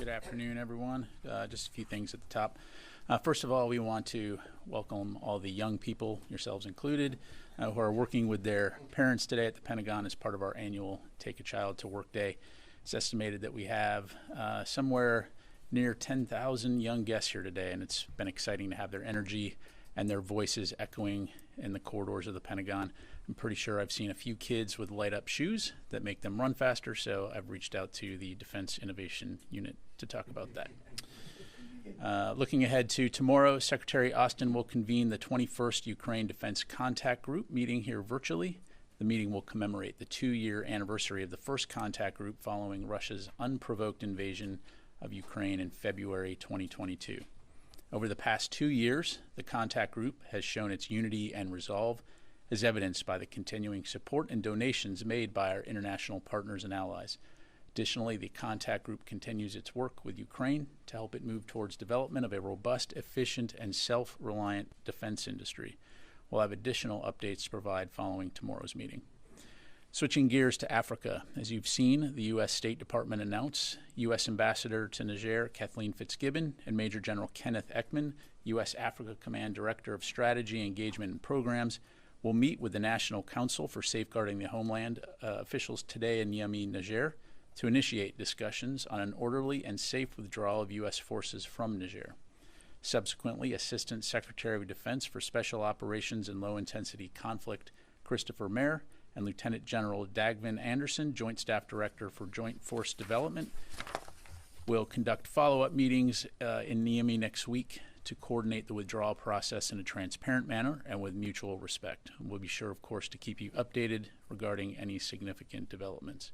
Good afternoon, everyone. Just a few things at the top. First of all, we want to welcome all the young people, yourselves included, who are working with their parents today at the Pentagon as part of our annual Take a Child to Work Day. It's estimated that we have somewhere near 10,000 young guests here today, and it's been exciting to have their energy and their voices echoing in the corridors of the Pentagon. I'm pretty sure I've seen a few kids with light-up shoes that make them run faster, so I've reached out to the Defense Innovation Unit to talk about that. Looking ahead to tomorrow, Secretary Austin will convene the 21st Ukraine Defense Contact Group meeting here virtually. The meeting will commemorate the 2-year anniversary of the first contact group following Russia's unprovoked invasion of Ukraine in February 2022. Over the past 2 years, the contact group has shown its unity and resolve, as evidenced by the continuing support and donations made by our international partners and allies. Additionally, the contact group continues its work with Ukraine to help it move towards development of a robust, efficient, and self-reliant defense industry. We'll have additional updates to provide following tomorrow's meeting. Switching gears to Africa, as you've seen, the U.S. State Department announced U.S. Ambassador to Niger, Kathleen Fitzgibbon, and Major General Kenneth Ekman, U.S. Africa Command Director of Strategy, Engagement, and Programs, will meet with the National Council for Safeguarding the Homeland officials today in Niamey, Niger, to initiate discussions on an orderly and safe withdrawal of U.S. forces from Niger. Subsequently, Assistant Secretary of Defense for Special Operations and Low-Intensity Conflict, Christopher Mayer, and Lieutenant General Dagvin Anderson, Joint Staff Director for Joint Force Development, will conduct follow-up meetings in Niamey next week to coordinate the withdrawal process in a transparent manner and with mutual respect. We'll be sure, of course, to keep you updated regarding any significant developments.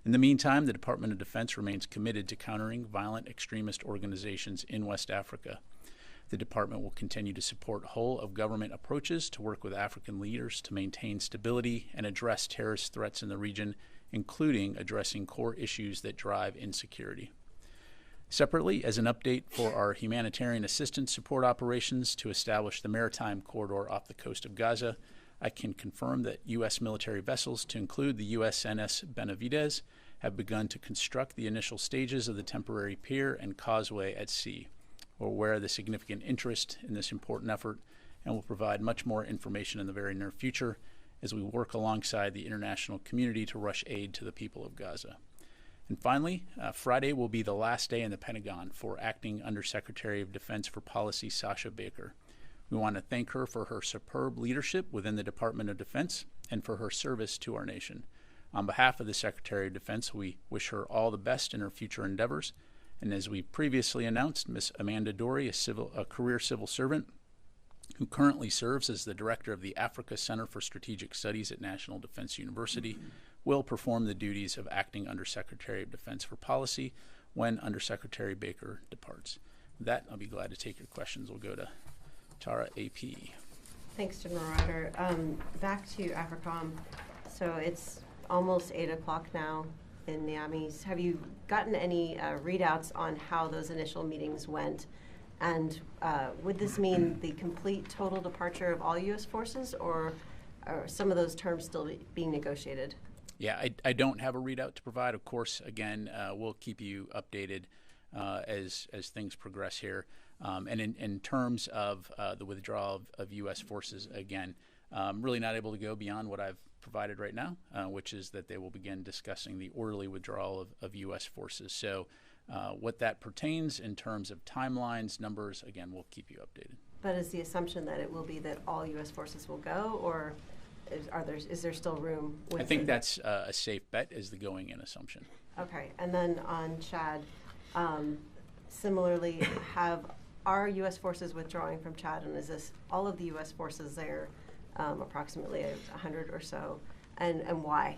In the meantime, the Department of Defense remains committed to countering violent extremist organizations in West Africa. The department will continue to support whole-of-government approaches to work with African leaders to maintain stability and address terrorist threats in the region, including addressing core issues that drive insecurity. Separately, as an update for our humanitarian assistance support operations to establish the maritime corridor off the coast of Gaza, I can confirm that U.S. military vessels, to include the USNS Benavides, have begun to construct the initial stages of the temporary pier and causeway at sea. We're aware of the significant interest in this important effort and will provide much more information in the very near future as we work alongside the international community to rush aid to the people of Gaza. And finally, Friday will be the last day in the Pentagon for Acting Undersecretary of Defense for Policy Sasha Baker. We want to thank her for her superb leadership within the Department of Defense and for her service to our nation. On behalf of the Secretary of Defense, we wish her all the best in her future endeavors. And as we previously announced, Ms. Amanda Dory, a career civil servant who currently serves as the director of the Africa Center for Strategic Studies at National Defense University, will perform the duties of Acting Undersecretary of Defense for Policy when Undersecretary Baker departs. With that, I'll be glad to take your questions. We'll go to Tara, AP. Thanks, General Ryder. Back to AFRICOM. So it's almost 8 o'clock now in Niamey. Have you gotten any readouts on how those initial meetings went? And would this mean the complete total departure of all U.S. forces, or are some of those terms still being negotiated? Yeah, I don't have a readout to provide. Of course, again, we'll keep you updated as things progress here. And in terms of the withdrawal of U.S. forces, again, really not able to go beyond what I've provided right now, which is that they will begin discussing the orderly withdrawal of U.S. forces. So what that pertains in terms of timelines, numbers, again, we'll keep you updated. But is the assumption that it will be that all U.S. forces will go, or is there still room? I think that's a safe bet is the going-in assumption. Okay, and then on Chad, similarly, are U.S. forces withdrawing from Chad, and is this all of the U.S. forces there, approximately 100 or so, and why?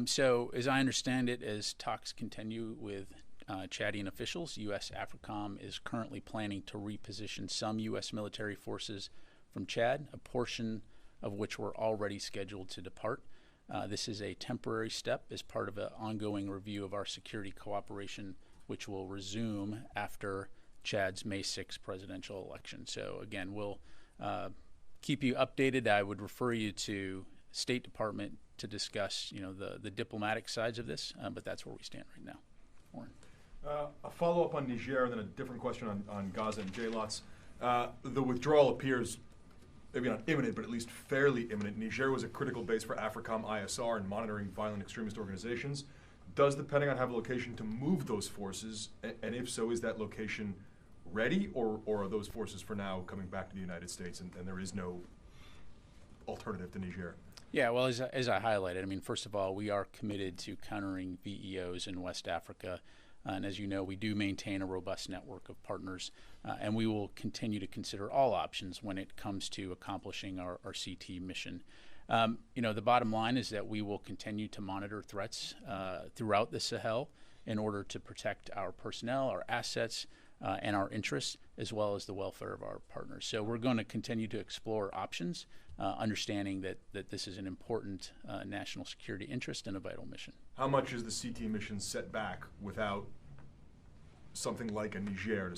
So as I understand it, as talks continue with Chadian officials, U.S. AFRICOM is currently planning to reposition some U.S. military forces from Chad, a portion of which were already scheduled to depart. This is a temporary step as part of an ongoing review of our security cooperation, which will resume after Chad's May 6th presidential election. So again, we'll keep you updated. I would refer you to State Department to discuss, the diplomatic sides of this, but that's where we stand right now. Warren. A follow-up on Niger and then a different question on Gaza and JLOTS. The withdrawal appears maybe not imminent, but at least fairly imminent. Niger was a critical base for AFRICOM ISR in monitoring violent extremist organizations. Does the Pentagon have a location to move those forces? And if so, is that location ready, or are those forces for now coming back to the United States and there is no alternative to Niger? Yeah, well, as I highlighted, I mean, first of all, we are committed to countering VEOs in West Africa. And as you know, we do maintain a robust network of partners, and we will continue to consider all options when it comes to accomplishing our CT mission. The bottom line is that we will continue to monitor threats throughout the Sahel in order to protect our personnel, our assets, and our interests, as well as the welfare of our partners. So we're going to continue to explore options, understanding that this is an important national security interest and a vital mission. How much is the CT mission set back without something like a Niger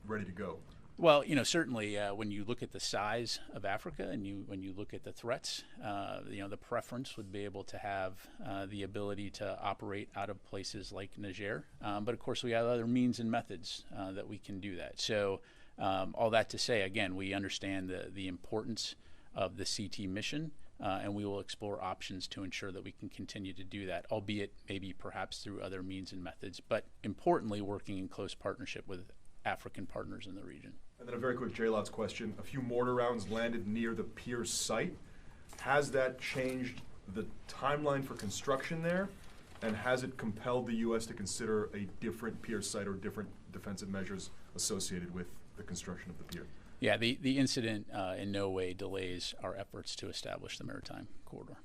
ready to go? Well, certainly when you look at the size of Africa and when you look at the threats, the preference would be able to have the ability to operate out of places like Niger. But of course, we have other means and methods that we can do that. So all that to say, again, we understand the importance of the CT mission, and we will explore options to ensure that we can continue to do that, albeit maybe perhaps through other means and methods, but importantly, working in close partnership with African partners in the region. And then a very quick JLOTS question. A few mortar rounds landed near the Pier site. Has that changed the timeline for construction there? And has it compelled the U.S. to consider a different Pier site or different defensive measures associated with the construction of the Pier? Yeah, the incident in no way delays our efforts to establish the maritime corridor.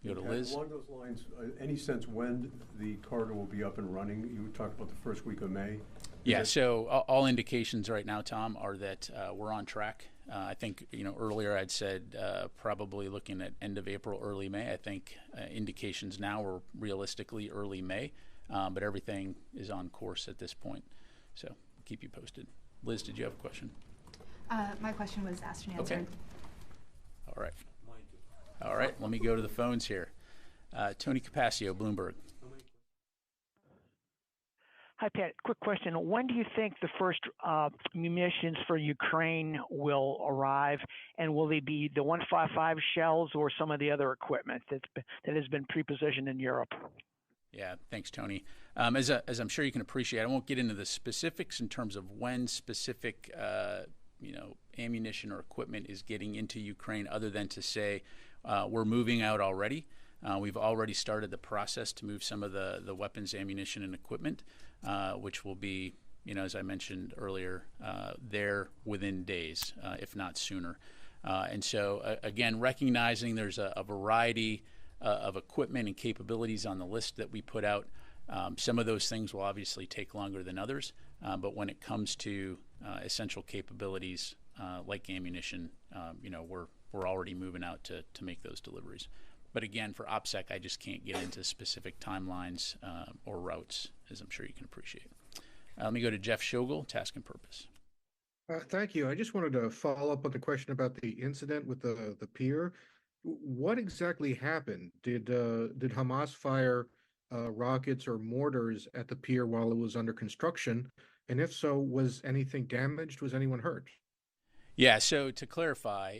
You go to Liz. Along those lines, any sense when the corridor will be up and running? You talked about the first week of May. Yeah, so all indications right now, Tom, are that we're on track. I think, earlier I'd said probably looking at end of April, early May. I think indications now are realistically early May, but everything is on course at this point. So we'll keep you posted. Liz, did you have a question? My question was asked and answered. Okay. All right. All right, let me go to the phones here. Tony Capaccio, Bloomberg. Hi, Pat. Quick question. When do you think the first munitions for Ukraine will arrive, and will they be the 155 shells or some of the other equipment that has been pre-positioned in Europe? Yeah, thanks, Tony. As I'm sure you can appreciate, I won't get into the specifics in terms of when specific ammunition or equipment is getting into Ukraine, other than to say we're moving out already. We've already started the process to move some of the weapons, ammunition, and equipment, which will be, as I mentioned earlier, there within days, if not sooner. And so, again, recognizing there's a variety of equipment and capabilities on the list that we put out. Some of those things will obviously take longer than others, but when it comes to essential capabilities like ammunition, we're already moving out to make those deliveries. But again, for OPSEC, I just can't get into specific timelines or routes, as I'm sure you can appreciate. Let me go to Jeff Shogel, Task and Purpose. Thank you. I just wanted to follow up on the question about the incident with the pier. What exactly happened? Did Hamas fire rockets or mortars at the pier while it was under construction? And if so, was anything damaged? Was anyone hurt? Yeah, so to clarify,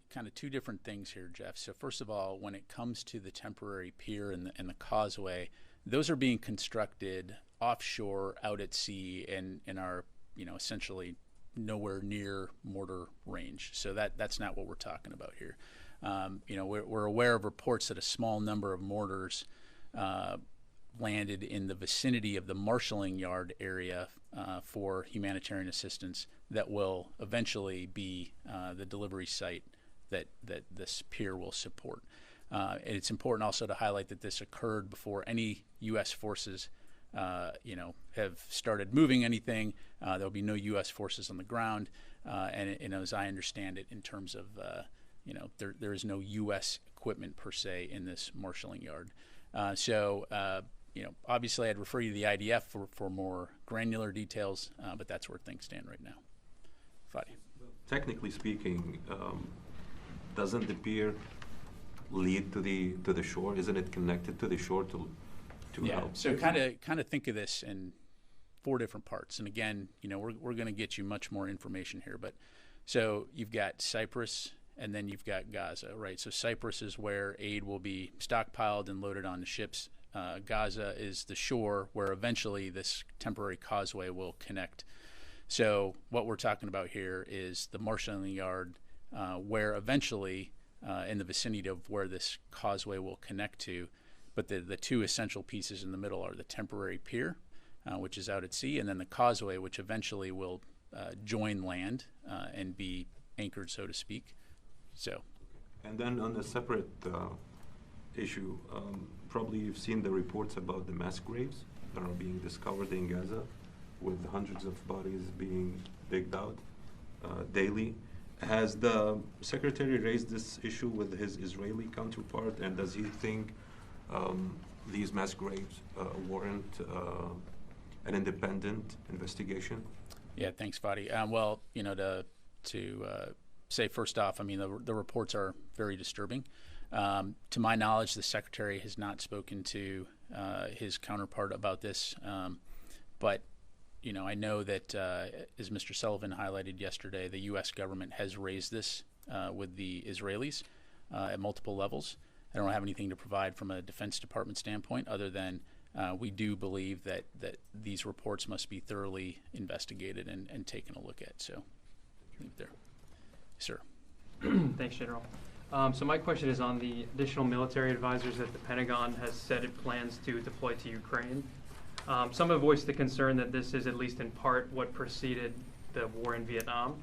kind of two different things here, Jeff. So first of all, when it comes to the temporary pier and the causeway, those are being constructed offshore, out at sea, and are essentially nowhere near mortar range. So that's not what we're talking about here. We're aware of reports that a small number of mortars landed in the vicinity of the marshalling yard area for humanitarian assistance that will eventually be the delivery site that this pier will support. And it's important also to highlight that this occurred before any U.S. forces have started moving anything. There'll be no U.S. forces on the ground. And as I understand it, in terms of, there is no U.S. equipment per se in this marshalling yard. Obviously I'd refer you to the IDF for more granular details, but that's where things stand right now. Fadi. Technically speaking, doesn't the pier lead to the shore? Isn't it connected to the shore to to Yeah. help. So kind of think of this in 4 different parts. And again, we're going to get you much more information here. But so you've got Cyprus, and then you've got Gaza, right? So Cyprus is where aid will be stockpiled and loaded onto ships. Gaza is the shore where eventually this temporary causeway will connect. So what we're talking about here is the marshalling yard, where eventually, in the vicinity of where this causeway will connect to. But the 2 essential pieces in the middle are the temporary pier, which is out at sea, and then the causeway, which eventually will join land and be anchored, so to speak. So, And then on a separate issue, probably you've seen the reports about the mass graves that are being discovered in Gaza, with hundreds of bodies being digged out daily. Has the secretary raised this issue with his Israeli counterpart, and does he think these mass graves warrant an independent investigation? yeah, thanks, Fadi. Well, to say first off, I mean, the reports are very disturbing. To my knowledge, the secretary has not spoken to his counterpart about this, but I know that, as Mr. Sullivan highlighted yesterday, the U.S. government has raised this with the Israelis at multiple levels. I don't have anything to provide from a Defense Department standpoint other than we do believe that these reports must be thoroughly investigated and taken a look at. So, leave it there. Sir. Thanks, General. So my question is on the additional military advisors that the Pentagon has said it plans to deploy to Ukraine. Some have voiced the concern that this is at least in part what preceded the war in Vietnam,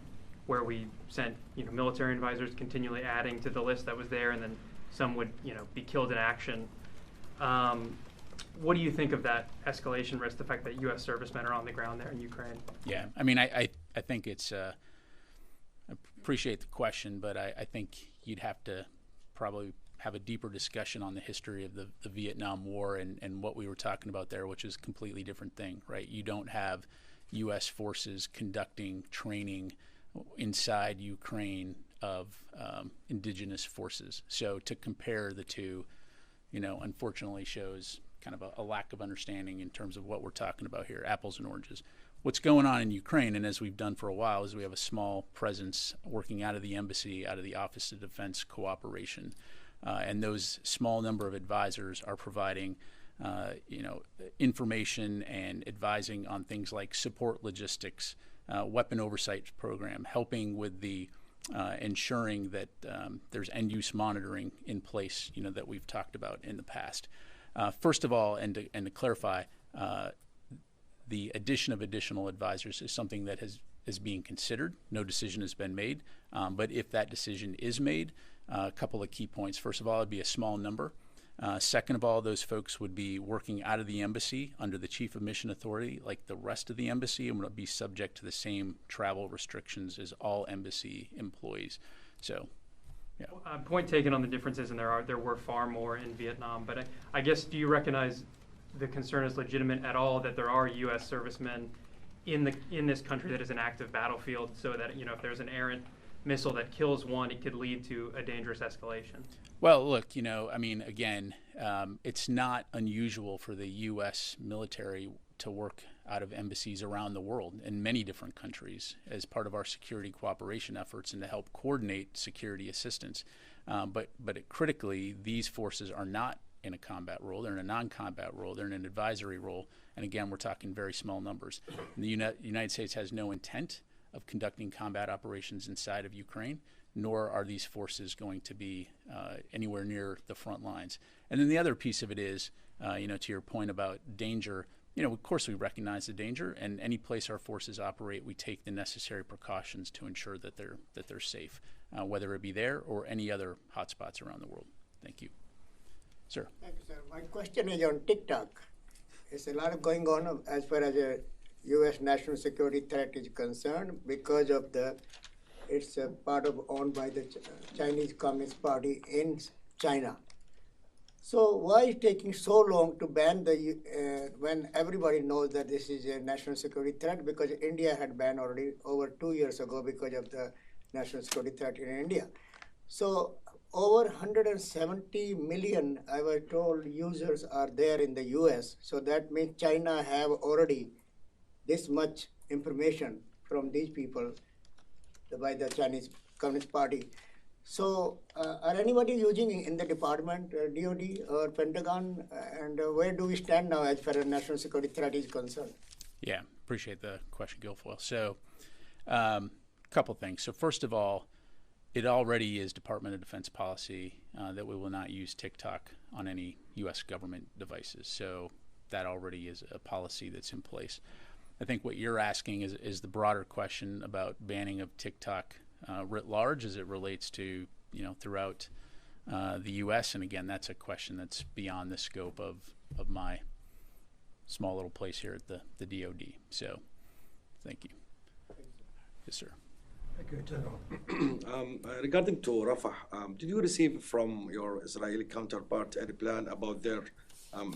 where we sent military advisors continually adding to the list that was there, and then some would be killed in action. What do you think of that escalation risk, the fact that U.S. servicemen are on the ground there in Ukraine? Yeah, I mean, I think it's I appreciate the question, but I think you'd have to probably have a deeper discussion on the history of the Vietnam War and what we were talking about there, which is a completely different thing, right? You don't have U.S. forces conducting training inside Ukraine of indigenous forces. So to compare the two, unfortunately shows kind of a lack of understanding in terms of what we're talking about here, apples and oranges. What's going on in Ukraine, and as we've done for a while, is we have a small presence working out of the embassy, out of the Office of Defense Cooperation. And those small number of advisors are providing, information and advising on things like support logistics, weapon oversight program, helping with the ensuring that there's end-use monitoring in place, that we've talked about in the past. First of all, and to clarify, the addition of additional advisors is something that is being considered. No decision has been made, but if that decision is made, a couple of key points. First of all, it'd be a small number. Second of all, those folks would be working out of the embassy under the Chief of Mission Authority like the rest of the embassy, and would be subject to the same travel restrictions as all embassy employees. So, yeah. Point taken on the differences, and there were far more in Vietnam. But I guess, do you recognize the concern is legitimate at all that there are U.S. servicemen in this country that is an active battlefield, so that if there's an errant missile that kills one, it could lead to a dangerous escalation? Well, look, I mean, again, it's not unusual for the U.S. military to work out of embassies around the world in many different countries as part of our security cooperation efforts and to help coordinate security assistance. But critically, these forces are not in a combat role. They're in a non-combat role. They're in an advisory role. And again, we're talking very small numbers. And the United States has no intent of conducting combat operations inside of Ukraine, nor are these forces going to be anywhere near the front lines. And then the other piece of it is, to your point about danger, of course we recognize the danger, and any place our forces operate, we take the necessary precautions to ensure that they're safe, whether it be there or any other hotspots around the world. Thank you. Sir. Thank you, sir. My question is on TikTok. There's a lot of going on as far as a U.S. national security threat is concerned because of it's a part of owned by the Chinese Communist Party in China. So why is it taking so long to ban when everybody knows that this is a national security threat? Because India had banned already over 2 years ago because of the national security threat in India. So over 170 million, I was told, users are there in the US. So that means China have already this much information from these people by the Chinese Communist Party. So are anybody using in the department, DOD or Pentagon, and where do we stand now as far as national security threat is concerned? Yeah, appreciate the question, Guilfoyle. So couple things. So first of all, it already is Department of Defense policy that we will not use TikTok on any U.S. government devices. So that already is a policy that's in place. I think what you're asking is the broader question about banning of TikTok writ large as it relates to, throughout the U.S. And again, that's a question that's beyond the scope of my small little place here at the DOD. So thank you. Yes, sir. Thank you, General. Regarding to Rafah, did you receive from your Israeli counterpart any plan about their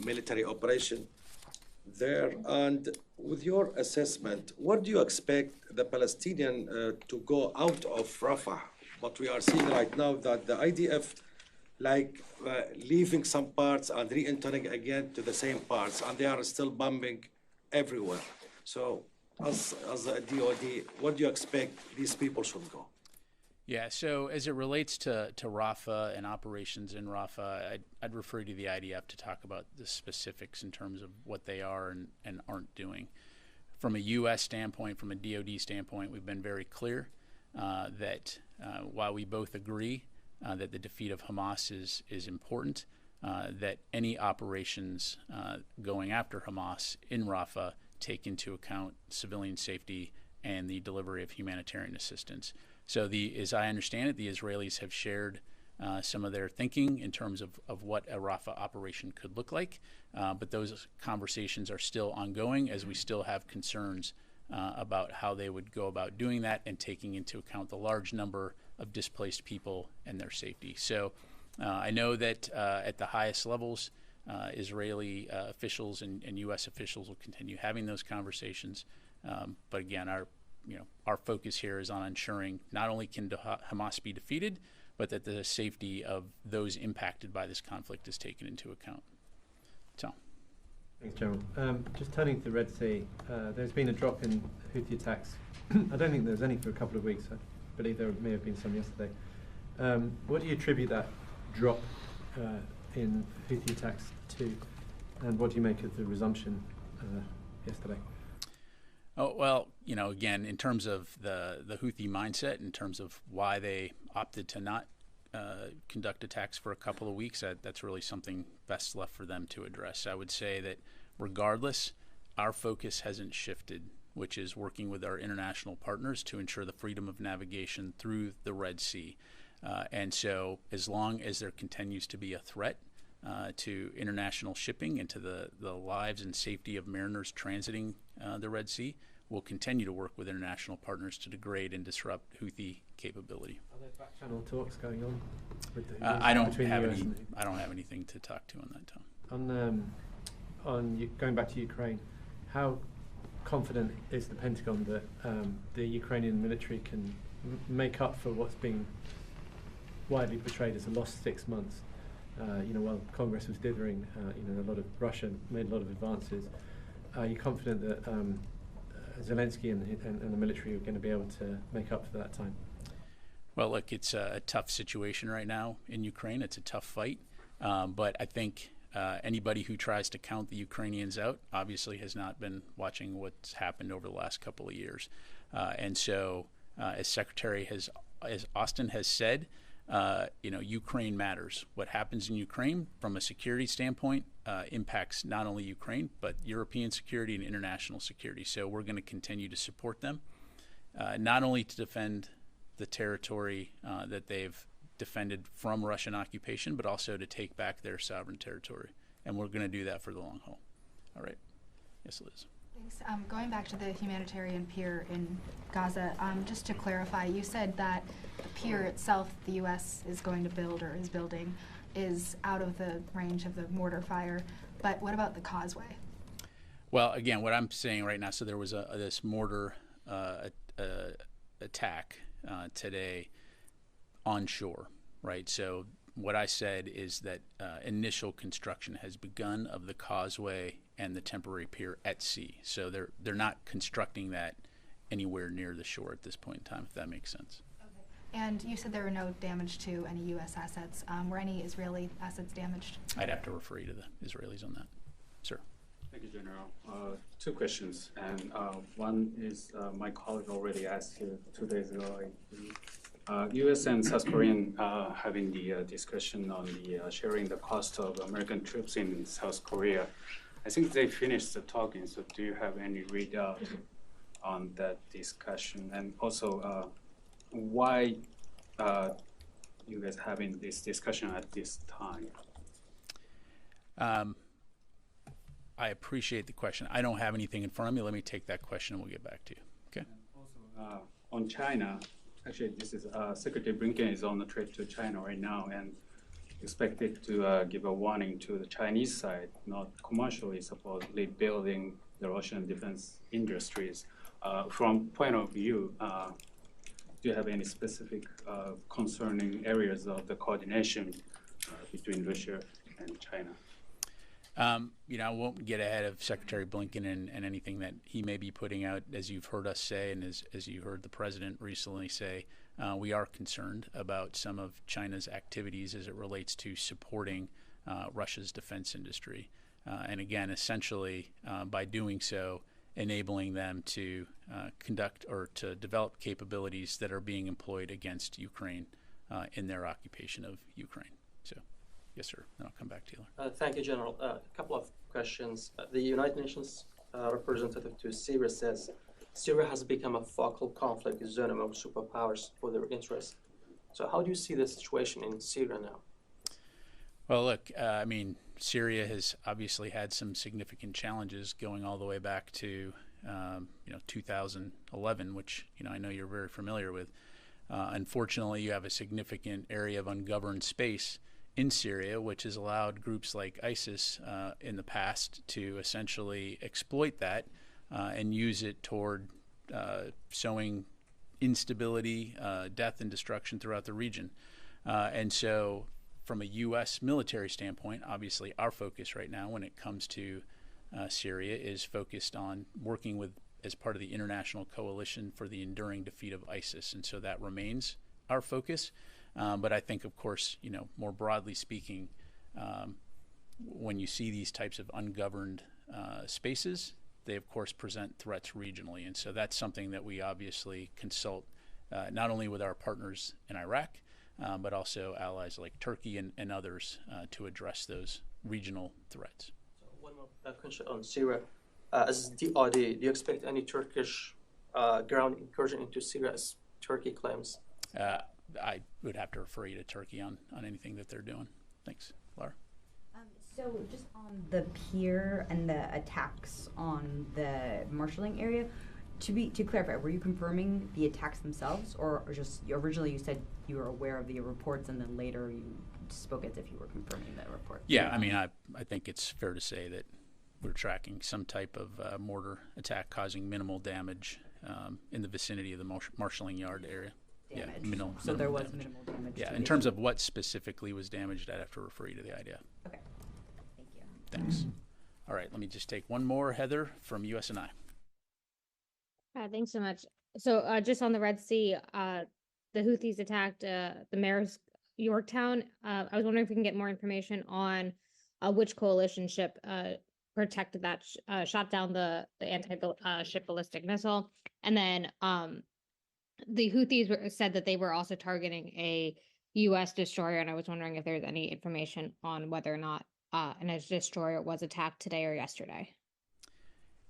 military operation there? And with your assessment, what do you expect the Palestinian to go out of Rafah? But we are seeing right now that the IDF leaving some parts and re-entering again to the same parts, and they are still bombing everywhere. So as a DOD, what do you expect these people should go? Yeah, so as it relates to Rafa and operations in Rafa, I'd refer you to the IDF to talk about the specifics in terms of what they are and aren't doing. From a U.S. standpoint, from a DOD standpoint, we've been very clear that while we both agree that the defeat of Hamas is important, that any operations going after Hamas in Rafa take into account civilian safety and the delivery of humanitarian assistance. So as I understand it, the Israelis have shared some of their thinking in terms of what a Rafa operation could look like, but those conversations are still ongoing as we still have concerns about how they would go about doing that and taking into account the large number of displaced people and their safety. So I know that at the highest levels, Israeli officials and U.S. officials will continue having those conversations. But again, our focus here is on ensuring not only can Hamas be defeated, but that the safety of those impacted by this conflict is taken into account. So. Thanks, General. Just turning to the Red Sea, there's been a drop in Houthi attacks. I don't think there's any for a couple of weeks. I believe there may have been some yesterday. What do you attribute that drop in Houthi attacks to, and what do you make of the resumption yesterday? Oh, well, again, in terms of the Houthi mindset, in terms of why they opted to not conduct attacks for a couple of weeks, that's really something best left for them to address. I would say that regardless, our focus hasn't shifted, which is working with our international partners to ensure the freedom of navigation through the Red Sea. And so as long as there continues to be a threat to international shipping and to the lives and safety of mariners transiting the Red Sea, we'll continue to work with international partners to degrade and disrupt Houthi capability. Are there back-channel talks going on? With the I don't have anything to talk to on that, Tom. On going back to Ukraine, how confident is the Pentagon that the Ukrainian military can make up for what's being widely portrayed as a lost 6 months? While Congress was dithering, Russia made a lot of advances. Are you confident that Zelensky and the military are going to be able to make up for that time? Well, look, it's a tough situation right now in Ukraine. It's a tough fight, but I think anybody who tries to count the Ukrainians out obviously has not been watching what's happened over the last couple of years. And so, as Austin has said, Ukraine matters. What happens in Ukraine from a security standpoint impacts not only Ukraine, but European security and international security. So we're going to continue to support them, not only to defend the territory that they've defended from Russian occupation, but also to take back their sovereign territory. And we're going to do that for the long haul. All right. Yes, Liz. Thanks. Going back to the humanitarian pier in Gaza, just to clarify, you said that the pier itself the U.S. is going to build or is building is out of the range of the mortar fire, but what about the causeway? Well, again, what I'm saying right now, so there was this mortar attack today onshore, right? So what I said is that initial construction has begun of the causeway and the temporary pier at sea. So they're not constructing that anywhere near the shore at this point in time, if that makes sense. And you said there were no damage to any U.S. assets. Were any Israeli assets damaged? I'd have to refer you to the Israelis on that. Sir. Thank you, General. Two questions, and one is my colleague already asked you 2 days ago. U.S. and South Korean having the discussion on the sharing the cost of American troops in South Korea. I think they finished the talking. So, do you have any readout on that discussion? And also, why you guys having this discussion at this time? I appreciate the question. I don't have anything in front of me. Let me take that question and we'll get back to you. Okay. Also, on China, actually, this is Secretary Blinken is on the trip to China right now and expected to give a warning to the Chinese side, not commercially, supposedly building the Russian defense industries. From point of view, do you have any specific concerning areas of the coordination between Russia and China? I won't get ahead of Secretary Blinken and anything that he may be putting out. As you've heard us say, and as you heard the president recently say, we are concerned about some of China's activities as it relates to supporting Russia's defense industry. And again, essentially, by doing so, enabling them to conduct or to develop capabilities that are being employed against Ukraine in their occupation of Ukraine. So. Yes, sir. And I'll come back to you. Thank you, General. A couple of questions. The United Nations representative to Syria says Syria has become a focal conflict zone among superpowers for their interests. So how do you see the situation in Syria now? Well, look, Syria has obviously had some significant challenges going all the way back to 2011, which I know you're very familiar with. Unfortunately, you have a significant area of ungoverned space in Syria, which has allowed groups like ISIS in the past to essentially exploit that and use it toward sowing instability, death, and destruction throughout the region. And so from a U.S. military standpoint, obviously our focus right now when it comes to Syria is focused on working with as part of the international coalition for the enduring defeat of ISIS. And so that remains our focus. But I think, of course, more broadly speaking, when you see these types of ungoverned spaces, they, of course, present threats regionally. And so that's something that we obviously consult not only with our partners in Iraq, but also allies like Turkey and others to address those regional threats. So one more question on Syria. As DRD, do you expect any Turkish ground incursion into Syria as Turkey claims? I would have to refer you to Turkey on anything that they're doing. Thanks. Laura? So just on the pier and the attacks on the marshalling area, to clarify, were you confirming the attacks themselves, or just originally you said you were aware of the reports and then later you spoke as if you were confirming the report? Yeah, I think it's fair to say that we're tracking some type of mortar attack causing minimal damage in the vicinity of the marshalling yard area. Damage. Yeah, minimal. So there was damage. minimal damage. Yeah, in terms of what specifically was damaged, I'd have to refer you to the IDF. Okay. Thank you. Thanks. All right, let me just take one more, Heather, from USNI. Thanks so much. So just on the Red Sea, the Houthis attacked the mayor's Yorktown. I was wondering if we can get more information on which coalition ship protected that, shot down the anti-ship ballistic missile. And then the Houthis said that they were also targeting a U.S. destroyer, and I was wondering if there's any information on whether or not a destroyer was attacked today or yesterday.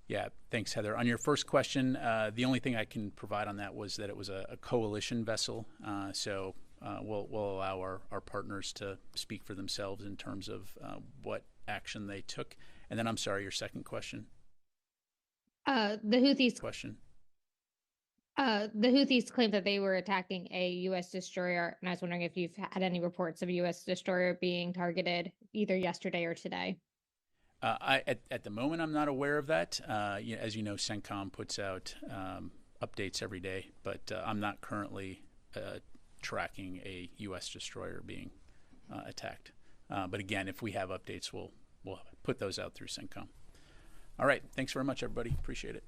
Yeah, thanks, Heather. On your first question, the only thing I can provide on that was that it was a coalition vessel. So we'll allow our partners to speak for themselves in terms of what action they took. And then, I'm sorry, your second question? The Houthis question. The Houthis claimed that they were attacking a U.S. destroyer, and I was wondering if you've had any reports of a U.S. destroyer being targeted either yesterday or today. At the moment, I'm not aware of that. As you know, CENTCOM puts out updates every day, but I'm not currently tracking a U.S. destroyer being attacked. But again, if we have updates, we'll put those out through CENTCOM. All right. Thanks very much, everybody. Appreciate it.